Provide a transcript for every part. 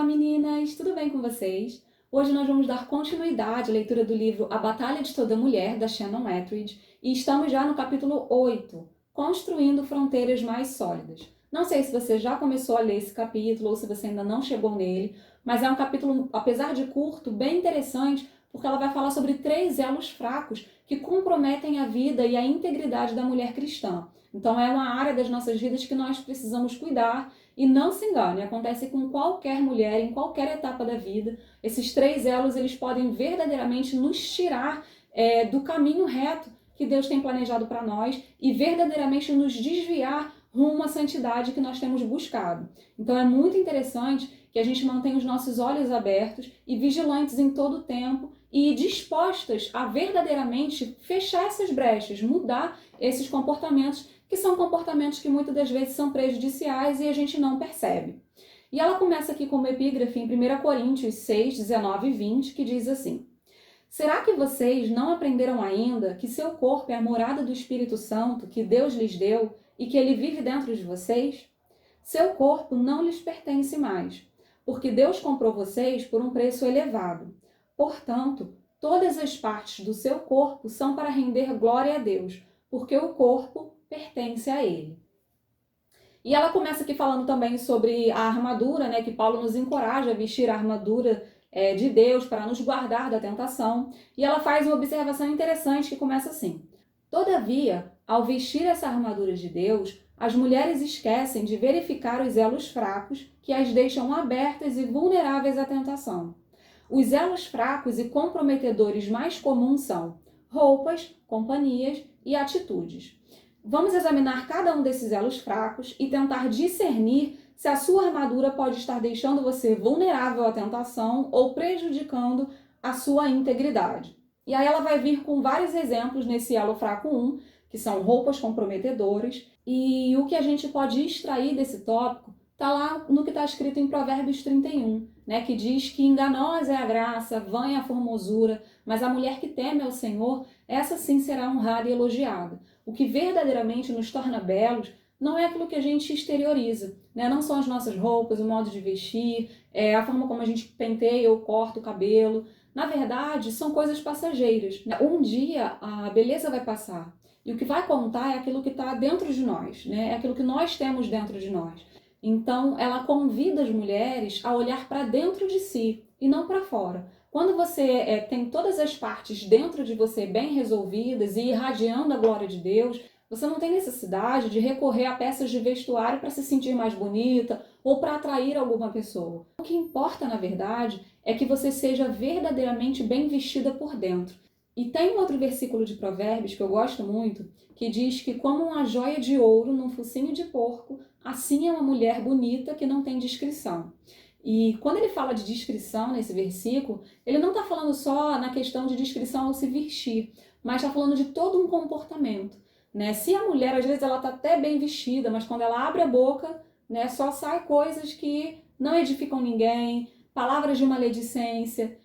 meninas! Tudo bem com vocês? Hoje nós vamos dar continuidade à leitura do livro A Batalha de Toda Mulher, da Shannon Ethridge, e estamos já no capítulo 8, Construindo Fronteiras Mais Sólidas. Não sei se você já começou a ler esse capítulo ou se você ainda não chegou nele, mas é um capítulo, apesar de curto, bem interessante, porque ela vai falar sobre 3 elos fracos que comprometem a vida e a integridade da mulher cristã. Então é uma área das nossas vidas que nós precisamos cuidar. E não se engane, acontece com qualquer mulher, em qualquer etapa da vida. Esses 3 elos, eles podem verdadeiramente nos tirar do caminho reto que Deus tem planejado para nós e verdadeiramente nos desviar rumo à santidade que nós temos buscado. Então é muito interessante que a gente mantenha os nossos olhos abertos e vigilantes em todo o tempo e dispostas a verdadeiramente fechar essas brechas, mudar esses comportamentos que são comportamentos que muitas das vezes são prejudiciais e a gente não percebe. E ela começa aqui com uma epígrafe em 1 Coríntios 6, 19 e 20, que diz assim: será que vocês não aprenderam ainda que seu corpo é a morada do Espírito Santo que Deus lhes deu e que ele vive dentro de vocês? Seu corpo não lhes pertence mais, porque Deus comprou vocês por um preço elevado. Portanto, todas as partes do seu corpo são para render glória a Deus, porque o corpo pertence a ele. E ela começa aqui falando também sobre a armadura, né, que Paulo nos encoraja a vestir a armadura de Deus para nos guardar da tentação. E ela faz uma observação interessante que começa assim: todavia, ao vestir essa armadura de Deus, as mulheres esquecem de verificar os elos fracos que as deixam abertas e vulneráveis à tentação. Os elos fracos e comprometedores mais comuns são roupas, companhias e atitudes. Vamos examinar cada um desses elos fracos e tentar discernir se a sua armadura pode estar deixando você vulnerável à tentação ou prejudicando a sua integridade. E aí ela vai vir com vários exemplos nesse elo fraco 1, que são roupas comprometedoras, e o que a gente pode extrair desse tópico está lá no que está escrito em Provérbios 31, né, que diz que enganosa é a graça, vã é a formosura, mas a mulher que teme ao Senhor, essa sim será honrada e elogiada. O que verdadeiramente nos torna belos não é aquilo que a gente exterioriza, né? Não são as nossas roupas, o modo de vestir, a forma como a gente penteia ou corta o cabelo. Na verdade, são coisas passageiras, né? Um dia a beleza vai passar e o que vai contar é aquilo que está dentro de nós, né? É aquilo que nós temos dentro de nós. Então, ela convida as mulheres a olhar para dentro de si e não para fora. Quando você tem todas as partes dentro de você bem resolvidas e irradiando a glória de Deus, você não tem necessidade de recorrer a peças de vestuário para se sentir mais bonita ou para atrair alguma pessoa. O que importa, na verdade, é que você seja verdadeiramente bem vestida por dentro. E tem um outro versículo de Provérbios que eu gosto muito, que diz que como uma joia de ouro num focinho de porco, assim é uma mulher bonita que não tem discrição. E quando ele fala de discrição nesse versículo, ele não está falando só na questão de discrição ao se vestir, mas está falando de todo um comportamento, né? Se a mulher, às vezes, ela está até bem vestida, mas quando ela abre a boca, né, só sai coisas que não edificam ninguém, palavras de maledicência,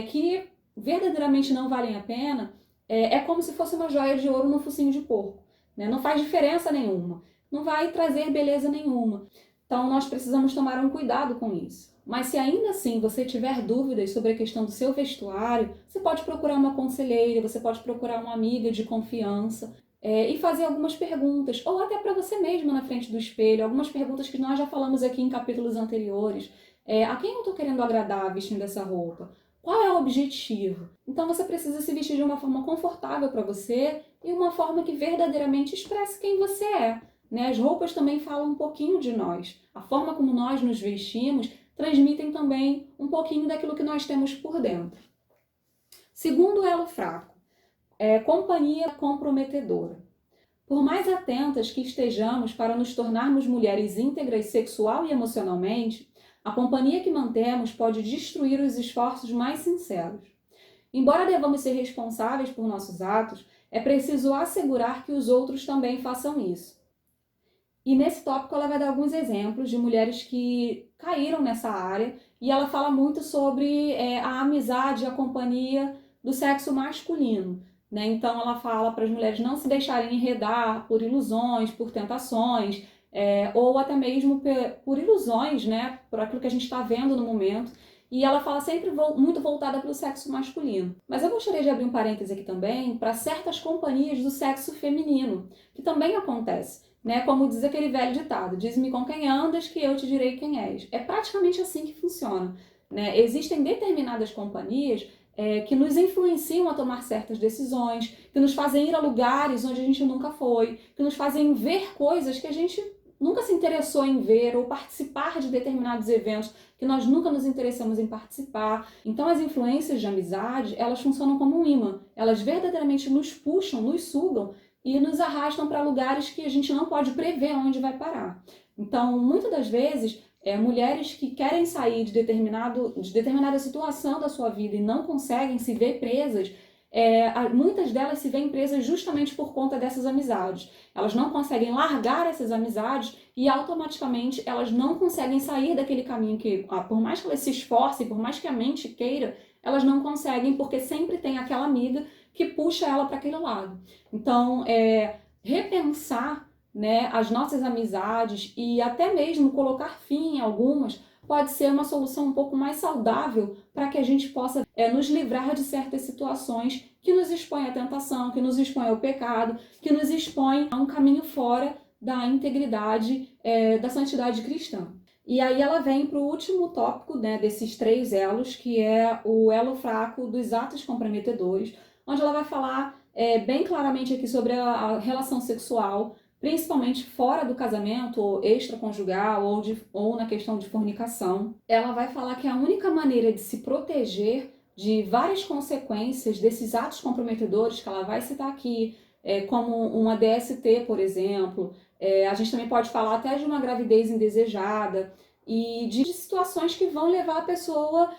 que verdadeiramente não valem a pena, é como se fosse uma joia de ouro no focinho de porco, né? Não faz diferença nenhuma, não vai trazer beleza nenhuma. Então, nós precisamos tomar um cuidado com isso. Mas se ainda assim você tiver dúvidas sobre a questão do seu vestuário, você pode procurar uma conselheira, você pode procurar uma amiga de confiança e fazer algumas perguntas, ou até para você mesma na frente do espelho, algumas perguntas que nós já falamos aqui em capítulos anteriores. A quem eu estou querendo agradar vestindo essa roupa? Qual é o objetivo? Então você precisa se vestir de uma forma confortável para você e uma forma que verdadeiramente expresse quem você é. Né? As roupas também falam um pouquinho de nós. A forma como nós nos vestimos transmitem também um pouquinho daquilo que nós temos por dentro. Segundo elo fraco, companhia comprometedora. Por mais atentas que estejamos para nos tornarmos mulheres íntegras sexual e emocionalmente, a companhia que mantemos pode destruir os esforços mais sinceros. Embora devamos ser responsáveis por nossos atos, é preciso assegurar que os outros também façam isso. E nesse tópico ela vai dar alguns exemplos de mulheres que caíram nessa área e ela fala muito sobre a amizade e a companhia do sexo masculino, né? Então ela fala para as mulheres não se deixarem enredar por ilusões, por tentações, ou até mesmo por ilusões, né, por aquilo que a gente está vendo no momento. E ela fala sempre muito voltada para o sexo masculino. Mas eu gostaria de abrir um parêntese aqui também para certas companhias do sexo feminino, que também acontece, né? Como diz aquele velho ditado, diz-me com quem andas que eu te direi quem és. É praticamente assim que funciona, né? Existem determinadas companhias que nos influenciam a tomar certas decisões, que nos fazem ir a lugares onde a gente nunca foi, que nos fazem ver coisas que a gente nunca se interessou em ver ou participar de determinados eventos que nós nunca nos interessamos em participar. Então as influências de amizade, elas funcionam como um imã. Elas verdadeiramente nos puxam, nos sugam e nos arrastam para lugares que a gente não pode prever onde vai parar. Então, muitas das vezes, mulheres que querem sair de determinada situação da sua vida e não conseguem, se ver presas, muitas delas se veem presas justamente por conta dessas amizades. Elas não conseguem largar essas amizades e automaticamente elas não conseguem sair daquele caminho que, por mais que elas se esforcem, por mais que a mente queira, elas não conseguem porque sempre tem aquela amiga que puxa ela para aquele lado. Então, repensar, né, as nossas amizades e até mesmo colocar fim em algumas pode ser uma solução um pouco mais saudável para que a gente possa nos livrar de certas situações que nos expõem à tentação, que nos expõem ao pecado, que nos expõem a um caminho fora da integridade, da santidade cristã. E aí ela vem para o último tópico, né, desses 3 elos, que é o elo fraco dos atos comprometedores, onde ela vai falar bem claramente aqui sobre a relação sexual, principalmente fora do casamento, ou extraconjugal, ou na questão de fornicação. Ela vai falar que a única maneira de se proteger de várias consequências desses atos comprometedores, que ela vai citar aqui, como uma DST, por exemplo, a gente também pode falar até de uma gravidez indesejada, e de situações que vão levar a pessoa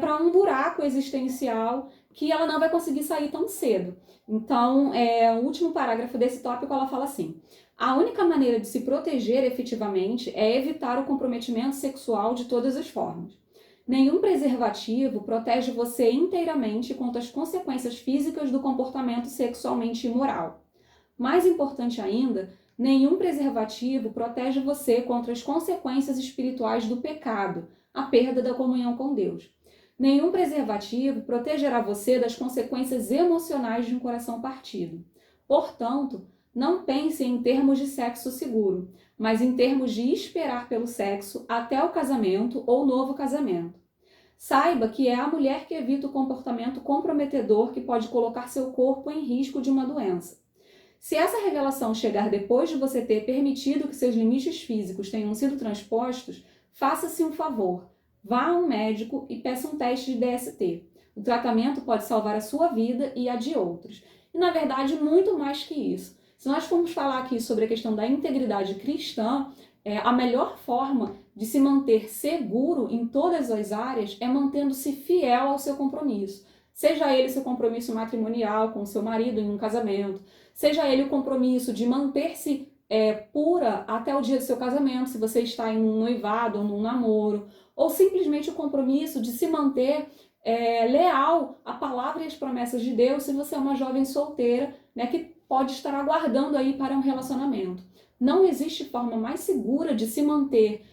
para um buraco existencial que ela não vai conseguir sair tão cedo. Então, o último parágrafo desse tópico, ela fala assim: a única maneira de se proteger efetivamente é evitar o comprometimento sexual de todas as formas. Nenhum preservativo protege você inteiramente contra as consequências físicas do comportamento sexualmente imoral. Mais importante ainda, nenhum preservativo protege você contra as consequências espirituais do pecado, a perda da comunhão com Deus. Nenhum preservativo protegerá você das consequências emocionais de um coração partido. Portanto, não pense em termos de sexo seguro, mas em termos de esperar pelo sexo até o casamento ou novo casamento. Saiba que é a mulher que evita o comportamento comprometedor que pode colocar seu corpo em risco de uma doença. Se essa revelação chegar depois de você ter permitido que seus limites físicos tenham sido transpostos, faça-se um favor. Vá a um médico e peça um teste de DST. O tratamento pode salvar a sua vida e a de outros. E, na verdade, muito mais que isso. Se nós formos falar aqui sobre a questão da integridade cristã, a melhor forma de se manter seguro em todas as áreas é mantendo-se fiel ao seu compromisso. Seja ele seu compromisso matrimonial com o seu marido em um casamento, seja ele o compromisso de manter-se pura até o dia do seu casamento, se você está em um noivado ou num namoro, ou simplesmente o compromisso de se manter leal à palavra e às promessas de Deus, se você é uma jovem solteira, né, que pode estar aguardando aí para um relacionamento. Não existe forma mais segura de se manter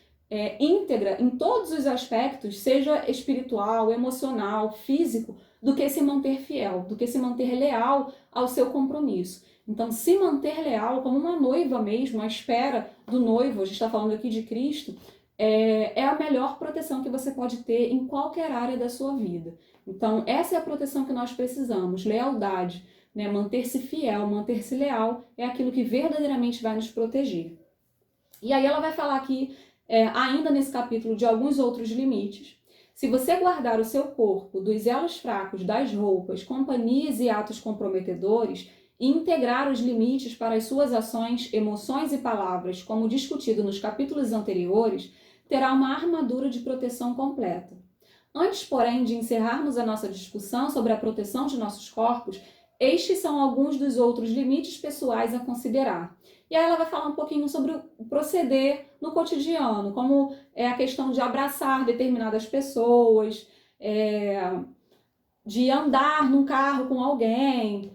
íntegra em todos os aspectos, seja espiritual, emocional, físico, do que se manter fiel, do que se manter leal ao seu compromisso. Então, se manter leal como uma noiva mesmo, à espera do noivo, a gente está falando aqui de Cristo, é a melhor proteção que você pode ter em qualquer área da sua vida. Então, essa é a proteção que nós precisamos, lealdade, né? Manter-se fiel, manter-se leal é aquilo que verdadeiramente vai nos proteger. E aí ela vai falar aqui, ainda nesse capítulo, de alguns outros limites. Se você guardar o seu corpo dos elos fracos das roupas, companhias e atos comprometedores, e integrar os limites para as suas ações, emoções e palavras, como discutido nos capítulos anteriores, terá uma armadura de proteção completa. Antes, porém, de encerrarmos a nossa discussão sobre a proteção de nossos corpos, estes são alguns dos outros limites pessoais a considerar. E aí ela vai falar um pouquinho sobre o proceder no cotidiano, como é a questão de abraçar determinadas pessoas, de andar num carro com alguém,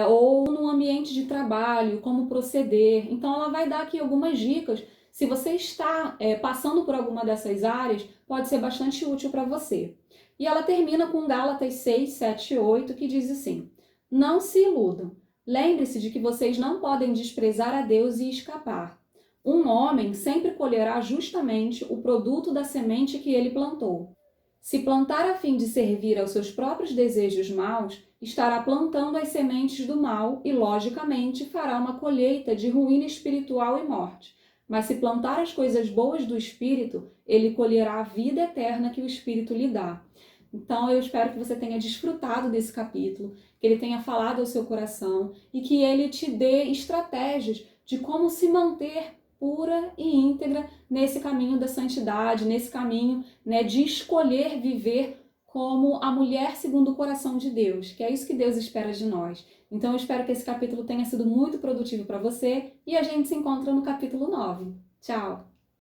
ou num ambiente de trabalho, como proceder. Então ela vai dar aqui algumas dicas Se você está passando por alguma dessas áreas, pode ser bastante útil para você. E ela termina com Gálatas 6, 7 e 8, que diz assim: não se iludam. Lembre-se de que vocês não podem desprezar a Deus e escapar. Um homem sempre colherá justamente o produto da semente que ele plantou. Se plantar a fim de servir aos seus próprios desejos maus, estará plantando as sementes do mal e, logicamente, fará uma colheita de ruína espiritual e morte. Mas se plantar as coisas boas do Espírito, ele colherá a vida eterna que o Espírito lhe dá. Então, eu espero que você tenha desfrutado desse capítulo, que ele tenha falado ao seu coração e que ele te dê estratégias de como se manter pura e íntegra nesse caminho da santidade, nesse caminho, né, de escolher viver como a mulher segundo o coração de Deus, que é isso que Deus espera de nós. Então, eu espero que esse capítulo tenha sido muito produtivo para você e a gente se encontra no capítulo 9. Tchau!